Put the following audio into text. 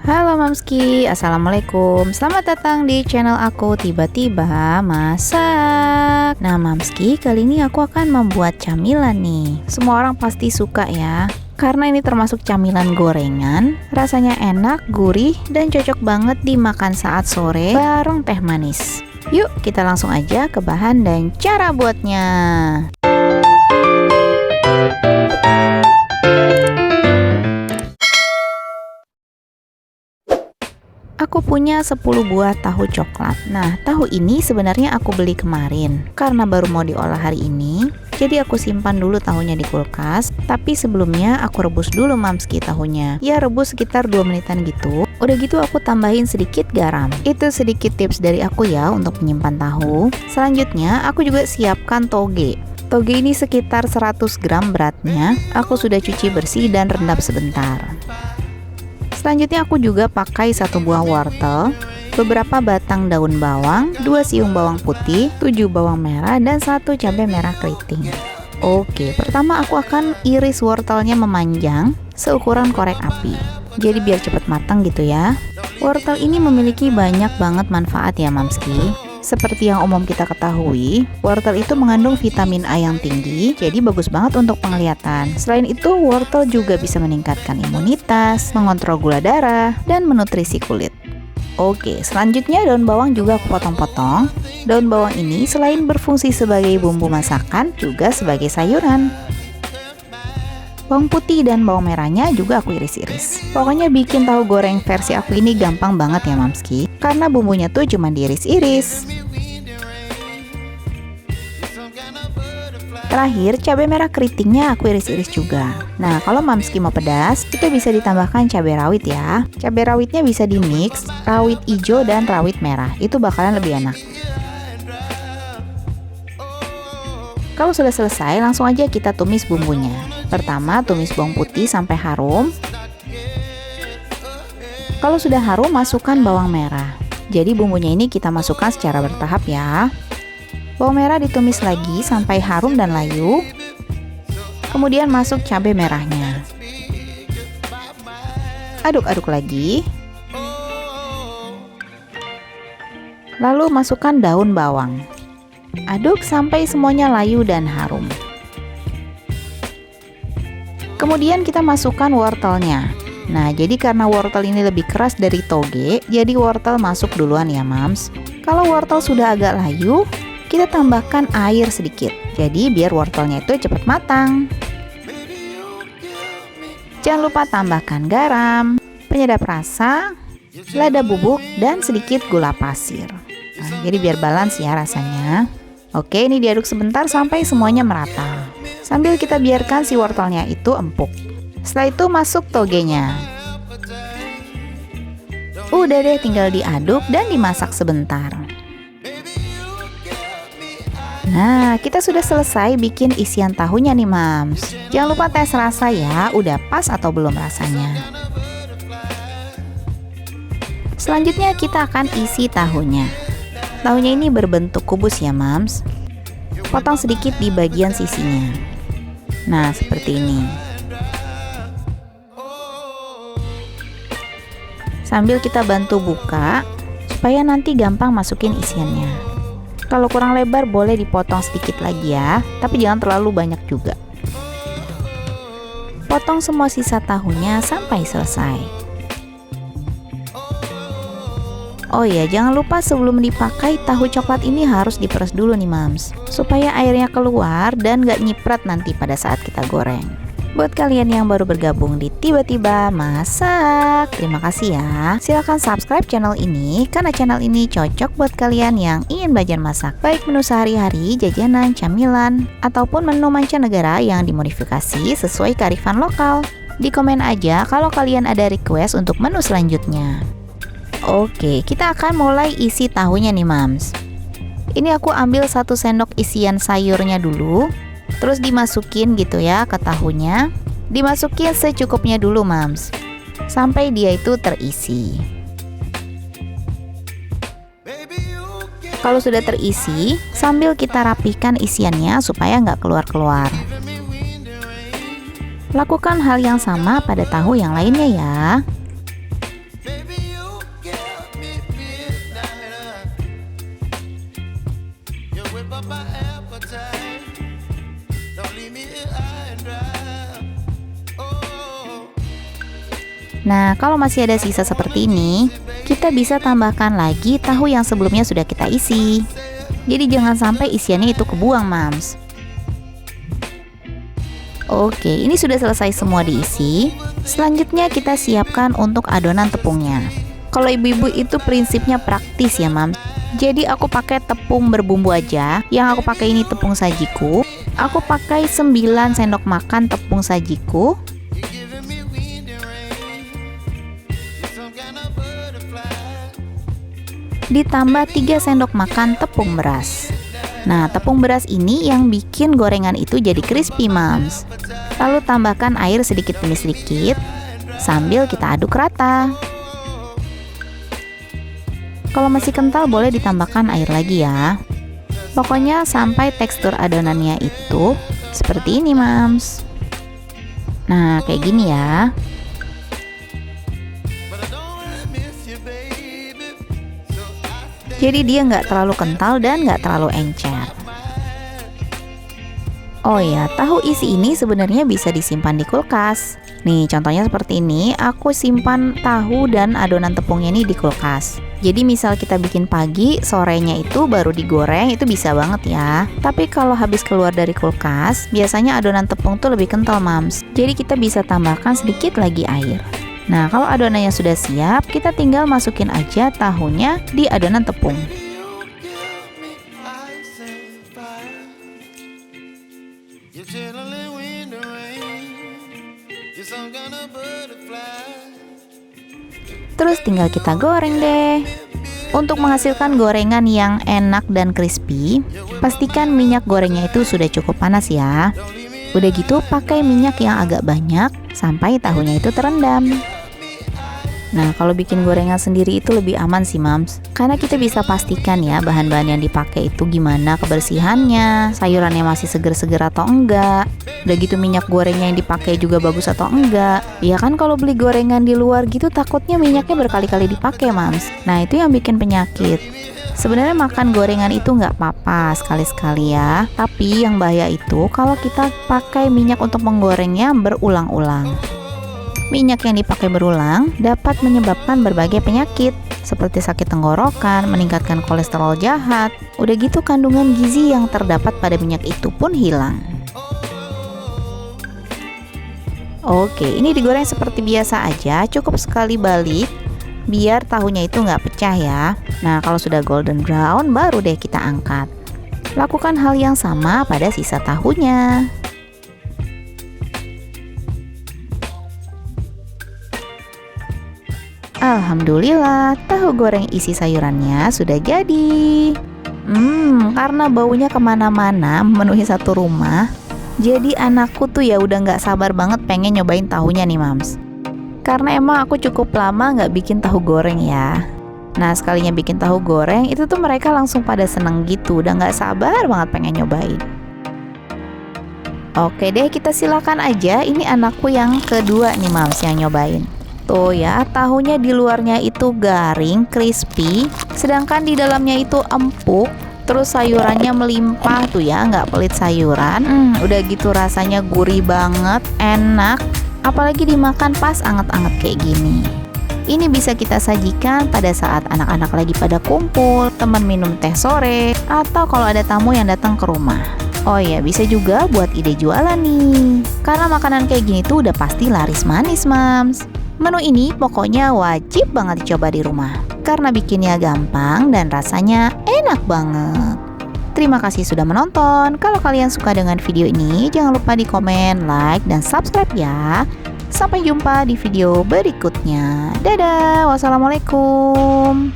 Halo Mamski, Assalamualaikum. Selamat datang di channel aku Tiba-Tiba Masak. Nah Mamski, kali ini aku akan membuat camilan nih. Semua orang pasti suka ya, karena ini termasuk camilan gorengan. Rasanya enak, gurih, dan cocok banget dimakan saat sore bareng teh manis. Yuk kita langsung aja ke bahan dan cara buatnya. Aku punya 10 buah tahu coklat. Nah, tahu ini sebenarnya aku beli kemarin karena baru mau diolah hari ini. Jadi aku simpan dulu tahunya di kulkas. Tapi sebelumnya aku rebus dulu Mamski tahunya. Ya rebus sekitar 2 menitan gitu. Udah gitu aku tambahin sedikit garam. Itu sedikit tips dari aku ya untuk menyimpan tahu. Selanjutnya aku juga siapkan toge. Toge ini sekitar 100 gram beratnya. Aku sudah cuci bersih dan rendam sebentar. Selanjutnya aku juga pakai 1 buah wortel, beberapa batang daun bawang, 2 siung bawang putih, 7 bawang merah, dan 1 cabai merah keriting. Oke, pertama aku akan iris wortelnya memanjang seukuran korek api. Jadi biar cepat matang gitu ya. Wortel ini memiliki banyak banget manfaat ya Mamski. Seperti yang umum kita ketahui, wortel itu mengandung vitamin A yang tinggi, jadi bagus banget untuk penglihatan. Selain itu, wortel juga bisa meningkatkan imunitas, mengontrol gula darah, dan menutrisi kulit. Oke, selanjutnya daun bawang juga aku potong-potong. Daun bawang ini selain berfungsi sebagai bumbu masakan, juga sebagai sayuran. Bawang putih dan bawang merahnya juga aku iris-iris. Pokoknya bikin tahu goreng versi aku ini gampang banget ya Mamski, karena bumbunya tuh cuma diiris-iris. Terakhir, cabai merah keritingnya aku iris-iris juga. Nah, kalau Mamski mau pedas, kita bisa ditambahkan cabai rawit ya. Cabai rawitnya bisa dimix, rawit hijau dan rawit merah. Itu bakalan lebih enak. Kalau sudah selesai, langsung aja kita tumis bumbunya. Pertama, tumis bawang putih sampai harum. Kalau sudah harum, masukkan bawang merah. Jadi bumbunya ini kita masukkan secara bertahap ya. Bawang merah ditumis lagi sampai harum dan layu. Kemudian masuk cabai merahnya. Aduk-aduk lagi. Lalu masukkan daun bawang. Aduk sampai semuanya layu dan harum. Kemudian kita masukkan wortelnya. Nah, jadi karena wortel ini lebih keras dari toge, jadi wortel masuk duluan ya Mams. Kalau wortel sudah agak layu, kita tambahkan air sedikit. Jadi biar wortelnya itu cepat matang. Jangan lupa tambahkan garam, penyedap rasa, lada bubuk, dan sedikit gula pasir. Nah, jadi biar balance ya rasanya. Oke, ini diaduk sebentar sampai semuanya merata. Sambil kita biarkan si wortelnya itu empuk. Setelah itu masuk togenya. Udah deh, tinggal diaduk dan dimasak sebentar. Nah, kita sudah selesai bikin isian tahunya nih Mams. Jangan lupa tes rasa ya, udah pas atau belum rasanya. Selanjutnya kita akan isi tahunya. Tahunya ini berbentuk kubus ya Mams. Potong sedikit di bagian sisinya. Nah, seperti ini. Sambil kita bantu buka supaya nanti gampang masukin isiannya. Kalau kurang lebar boleh dipotong sedikit lagi ya, tapi jangan terlalu banyak juga. Potong semua sisa tahunya sampai selesai. Oh ya, jangan lupa sebelum dipakai tahu coklat ini harus diperes dulu nih Mams, supaya airnya keluar dan gak nyiprat nanti pada saat kita goreng. Buat kalian yang baru bergabung di Tiba-Tiba Masak, terima kasih ya. Silahkan subscribe channel ini, karena channel ini cocok buat kalian yang ingin belajar masak, baik menu sehari-hari, jajanan, camilan, ataupun menu mancanegara yang dimodifikasi sesuai kearifan lokal. Di komen aja kalau kalian ada request untuk menu selanjutnya. Oke, kita akan mulai isi tahunya nih Mams. Ini aku ambil 1 sendok isian sayurnya dulu, terus dimasukin gitu ya ke tahunya. Dimasukin secukupnya dulu Mams, sampai dia itu terisi. Kalau sudah terisi, sambil kita rapikan isiannya supaya nggak keluar-keluar. Lakukan hal yang sama pada tahu yang lainnya ya. Nah, kalau masih ada sisa seperti ini, kita bisa tambahkan lagi tahu yang sebelumnya sudah kita isi. Jadi jangan sampai isiannya itu kebuang, Mams. Oke, ini sudah selesai semua diisi. Selanjutnya kita siapkan untuk adonan tepungnya. Kalau ibu-ibu itu prinsipnya praktis ya, Mams. Jadi aku pakai tepung berbumbu aja. Yang aku pakai ini tepung sajiku. Aku pakai 9 sendok makan tepung sajiku. Ditambah 3 sendok makan tepung beras. Nah, tepung beras ini yang bikin gorengan itu jadi crispy, Mams. Lalu tambahkan air sedikit demi sedikit sambil kita aduk rata. Kalau masih kental boleh ditambahkan air lagi ya. Pokoknya sampai tekstur adonannya itu seperti ini, Mams. Nah, kayak gini ya. Jadi dia nggak terlalu kental dan nggak terlalu encer. Oh ya, tahu isi ini sebenarnya bisa disimpan di kulkas. Nih, contohnya seperti ini, aku simpan tahu dan adonan tepungnya ini di kulkas. Jadi misal kita bikin pagi, sorenya itu baru digoreng, itu bisa banget ya. Tapi kalau habis keluar dari kulkas, biasanya adonan tepung tuh lebih kental, Mams. Jadi kita bisa tambahkan sedikit lagi air. Nah, kalau adonannya sudah siap, kita tinggal masukin aja tahunya di adonan tepung. Terus tinggal kita goreng deh. Untuk menghasilkan gorengan yang enak dan crispy, pastikan minyak gorengnya itu sudah cukup panas ya. Udah gitu pakai minyak yang agak banyak sampai tahunya itu terendam. Nah, kalau bikin gorengan sendiri itu lebih aman sih, Mams. Karena kita bisa pastikan ya bahan-bahan yang dipakai itu gimana kebersihannya, sayurannya masih seger-seger atau enggak. Udah gitu minyak gorengnya yang dipakai juga bagus atau enggak. Ya kan kalau beli gorengan di luar gitu takutnya minyaknya berkali-kali dipakai, Mams. Nah, itu yang bikin penyakit. Sebenarnya makan gorengan itu nggak apa-apa sekali-sekali ya. Tapi yang bahaya itu kalau kita pakai minyak untuk menggorengnya berulang-ulang. Minyak yang dipakai berulang dapat menyebabkan berbagai penyakit seperti sakit tenggorokan, meningkatkan kolesterol jahat. Udah gitu kandungan gizi yang terdapat pada minyak itu pun hilang. Oke, ini digoreng seperti biasa aja, cukup sekali balik biar tahunya itu nggak pecah ya. Nah, kalau sudah golden brown baru deh kita angkat. Lakukan hal yang sama pada sisa tahunya. Alhamdulillah, tahu goreng isi sayurannya sudah jadi. Karena baunya kemana-mana memenuhi satu rumah, jadi anakku tuh ya udah nggak sabar banget pengen nyobain tahunya nih, Mams. Karena emang aku cukup lama nggak bikin tahu goreng ya. Nah, sekalinya bikin tahu goreng, itu tuh mereka langsung pada seneng gitu, udah nggak sabar banget pengen nyobain. Oke deh, kita silakan aja. Ini anakku yang kedua nih, Mams, yang nyobain. Tuh ya, tahunya di luarnya itu garing, crispy, sedangkan di dalamnya itu empuk. Terus sayurannya melimpah tuh ya, nggak pelit sayuran. Udah gitu rasanya gurih banget, enak. Apalagi dimakan pas anget-anget kayak gini. Ini bisa kita sajikan pada saat anak-anak lagi pada kumpul, teman minum teh sore, atau kalau ada tamu yang datang ke rumah. Oh iya, bisa juga buat ide jualan nih. Karena makanan kayak gini tuh udah pasti laris manis, Mams. Menu ini pokoknya wajib banget dicoba di rumah. Karena bikinnya gampang dan rasanya enak banget. Terima kasih sudah menonton. Kalau kalian suka dengan video ini, jangan lupa di komen, like, dan subscribe ya. Sampai jumpa di video berikutnya. Dadah, wassalamualaikum.